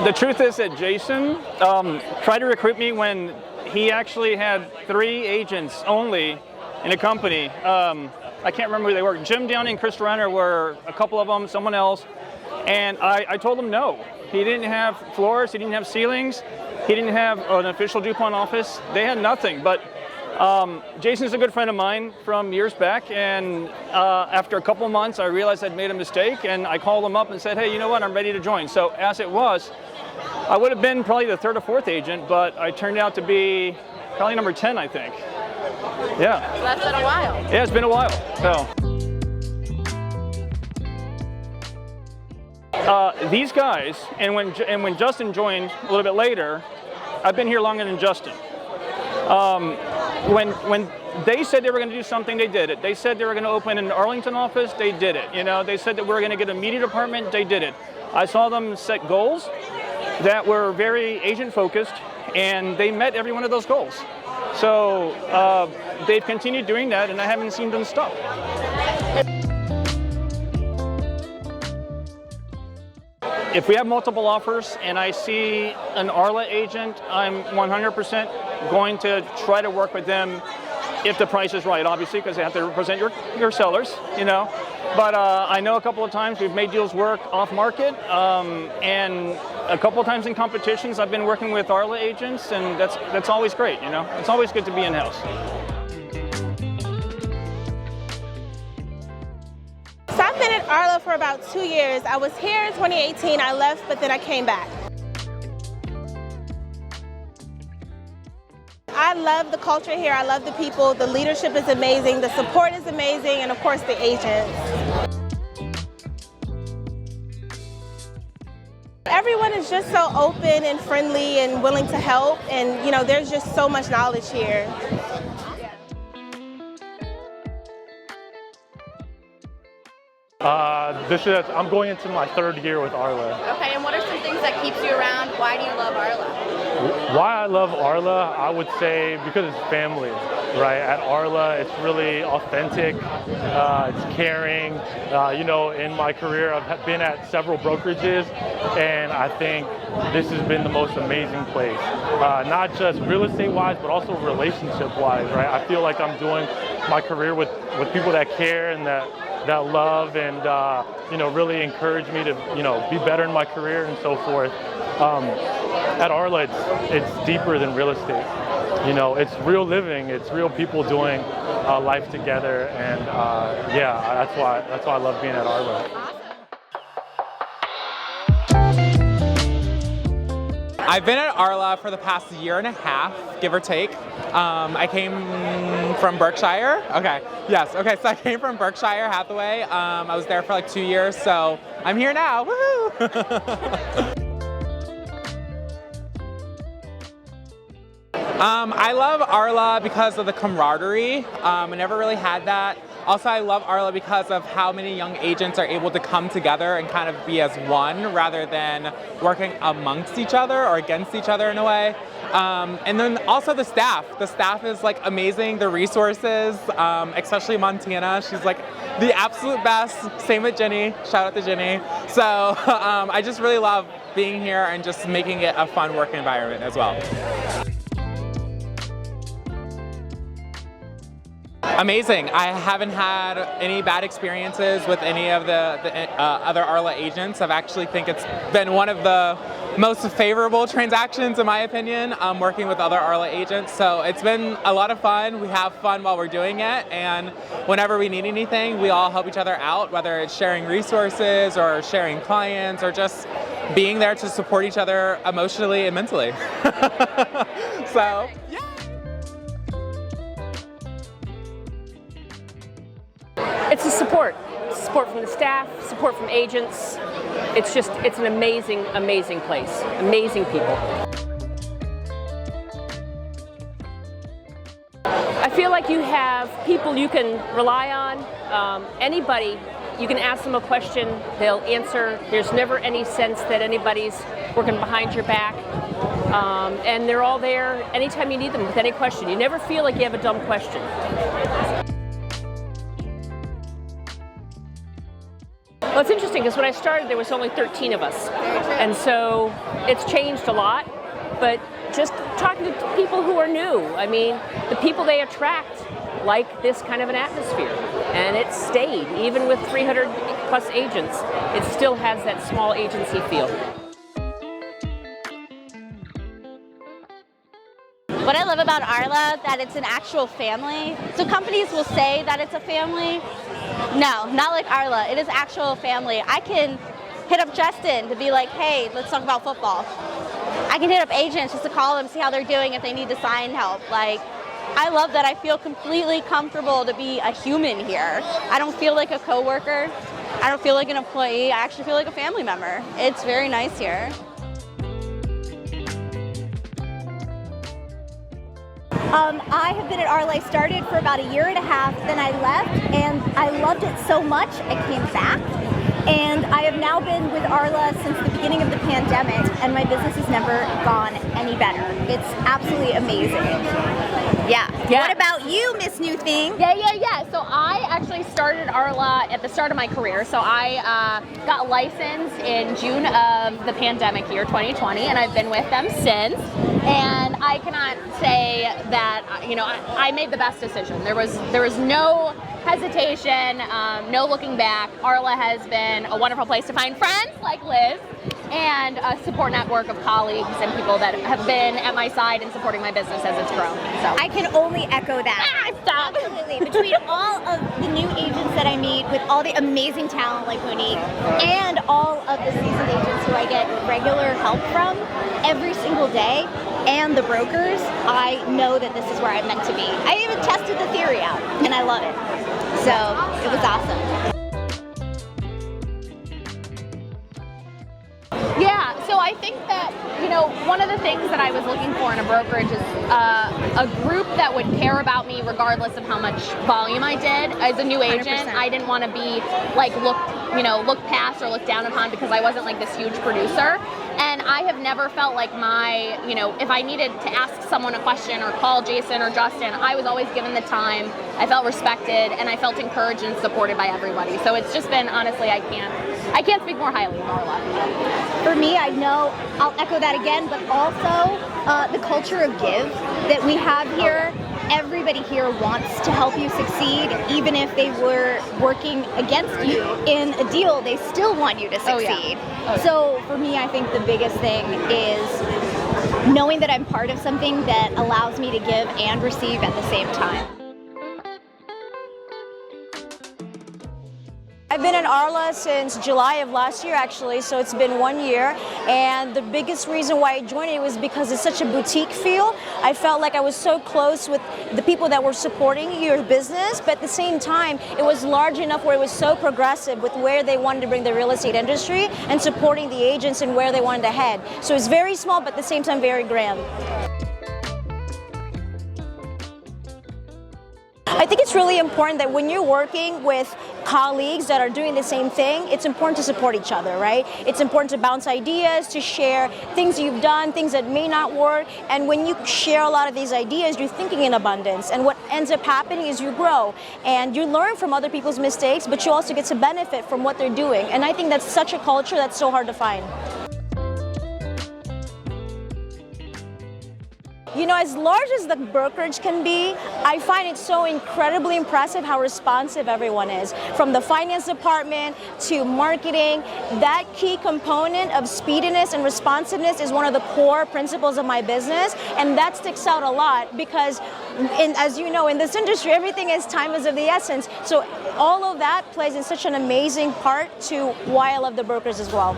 The truth is that Jason tried to recruit me when he actually had 3 agents only in a company. I can't remember who they were. Jim Downey and Chris Renner were a couple of them, someone else. And I told him no. He didn't have floors, he didn't have ceilings, he didn't have an official DuPont office. They had nothing. But Jason's a good friend of mine from years back, and after a couple months I realized I'd made a mistake, and I called him up and said, hey, you know what, I'm ready to join. So as it was, I would have been probably the 3rd or 4th agent, but I turned out to be probably number 10, I think. Yeah. So that's been a while. Yeah, it's been a while. So. These guys, and when Justin joined a little bit later, I've been here longer than Justin. When they said they were going to do something, they did it. They said they were going to open an Arlington office, they did it. You know, they said that we were going to get a media department, they did it. I saw them set goals that were very agent focused, and they met every one of those goals. So they've continued doing that, and I haven't seen them stop. If we have multiple offers and I see an RLAH agent, I'm 100% going to try to work with them if the price is right, obviously, because they have to represent your sellers, you know. But I know a couple of times we've made deals work off market, and a couple of times in competitions I've been working with RLAH agents, and that's always great, you know. It's always good to be in-house. So I've been at RLAH for about 2 years. I was here in 2018, I left, but then I came back. I love the culture here, I love the people, the leadership is amazing, the support is amazing, and of course the agents. Everyone is just so open and friendly and willing to help, and you know, there's just so much knowledge here. I'm going into my 3rd year with RLAH. Okay, and what are some things that keeps you around? Why do you love RLAH? Why I love RLAH, I would say because it's family, right? At RLAH, it's really authentic, it's caring. You know, in my career, I've been at several brokerages, and I think this has been the most amazing place. Not just real estate-wise, but also relationship-wise, right? I feel like I'm doing my career with people that care and that love and you know, really encourage me to, you know, be better in my career and so forth. At RLAH, it's deeper than real estate. You know, it's real living, it's real people doing life together, and yeah, that's why I love being at RLAH. I've been at RLAH for the past 1.5 years, give or take. I came from Berkshire. Okay, yes, okay, so I came from Berkshire Hathaway. I was there for like 2 years, so I'm here now, woohoo! I love RLAH because of the camaraderie. I never really had that. Also, I love RLAH because of how many young agents are able to come together and kind of be as one rather than working amongst each other or against each other in a way. And then also the staff. The staff is like amazing, the resources, especially Montana. She's like the absolute best. Same with Jenny, shout out to Jenny. So I just really love being here and just making it a fun work environment as well. Amazing. I haven't had any bad experiences with any of the other RLAH agents. I've actually think it's been one of the most favorable transactions in my opinion, working with other RLAH agents. So it's been a lot of fun. We have fun while we're doing it, and whenever we need anything, we all help each other out, whether it's sharing resources or sharing clients or just being there to support each other emotionally and mentally. So, yeah. It's the support from the staff, support from agents. It's an amazing, amazing place, amazing people. I feel like you have people you can rely on. Anybody, you can ask them a question, they'll answer. There's never any sense that anybody's working behind your back. And they're all there anytime you need them with any question. You never feel like you have a dumb question. Well, it's interesting because when I started, there was only 13 of us. And so it's changed a lot, but just talking to people who are new, I mean, the people they attract like this kind of an atmosphere. And it stayed, even with 300 plus agents, it still has that small agency feel. What I love about RLAH, that it's an actual family. So companies will say that it's a family. No, not like RLAH. It is actual family. I can hit up Justin to be like, hey, let's talk about football. I can hit up agents just to call them, see how they're doing, if they need to sign help. Like, I love that I feel completely comfortable to be a human here. I don't feel like a coworker. I don't feel like an employee. I actually feel like a family member. It's very nice here. I have been at RLAH, started for about 1.5 years, then I left, and I loved it so much I came back. And I have now been with RLAH since the beginning of the pandemic, and my business has never gone any better. It's absolutely amazing. Yeah. What about you, Miss New Thing? Yeah. So I actually started RLAH at the start of my career. So I got licensed in June of the pandemic year, 2020, and I've been with them since. And I cannot say that, I made the best decision. There was no hesitation, no looking back. RLAH has been a wonderful place to find friends like Liz, and a support network of colleagues and people that have been at my side and supporting my business as it's grown. So I can only echo that. Stop. Absolutely. Between all of the new agents that I meet, with all the amazing talent like Monique, and all of the seasoned agents who I get regular help from every single day, and the brokers, I know that this is where I'm meant to be. I even tested the theory out, and I love it. So it was awesome. Yeah, so I think that, one of the things that I was looking for in a brokerage is a group that would care about me regardless of how much volume I did. As a new agent, 100%. I didn't want to be looked past or looked down upon because I wasn't like this huge producer. And I have never felt like if I needed to ask someone a question or call Jason or Justin, I was always given the time. I felt respected and I felt encouraged and supported by everybody. So it's just been, honestly, I can't speak more highly of RLAH. For me, I know, I'll echo that again, but also the culture of give that we have here. Everybody here wants to help you succeed, even if they were working against you in a deal, they still want you to succeed. So for me, I think the biggest thing is knowing that I'm part of something that allows me to give and receive at the same time. I've been at RLAH since July of last year, actually, so it's been 1 year. And the biggest reason why I joined it was because it's such a boutique feel. I felt like I was so close with the people that were supporting your business, but at the same time, it was large enough where it was so progressive with where they wanted to bring the real estate industry and supporting the agents and where they wanted to head. So it's very small, but at the same time, very grand. I think it's really important that when you're working with colleagues that are doing the same thing, it's important to support each other, right? It's important to bounce ideas, to share things you've done, things that may not work. And when you share a lot of these ideas, you're thinking in abundance. And what ends up happening is you grow and you learn from other people's mistakes, but you also get to benefit from what they're doing. And I think that's such a culture that's so hard to find. As large as the brokerage can be, I find it so incredibly impressive how responsive everyone is. From the finance department to marketing, that key component of speediness and responsiveness is one of the core principles of my business, and that sticks out a lot because, as you know, in this industry, everything is time is of the essence. So all of that plays in such an amazing part to why I love the brokers as well.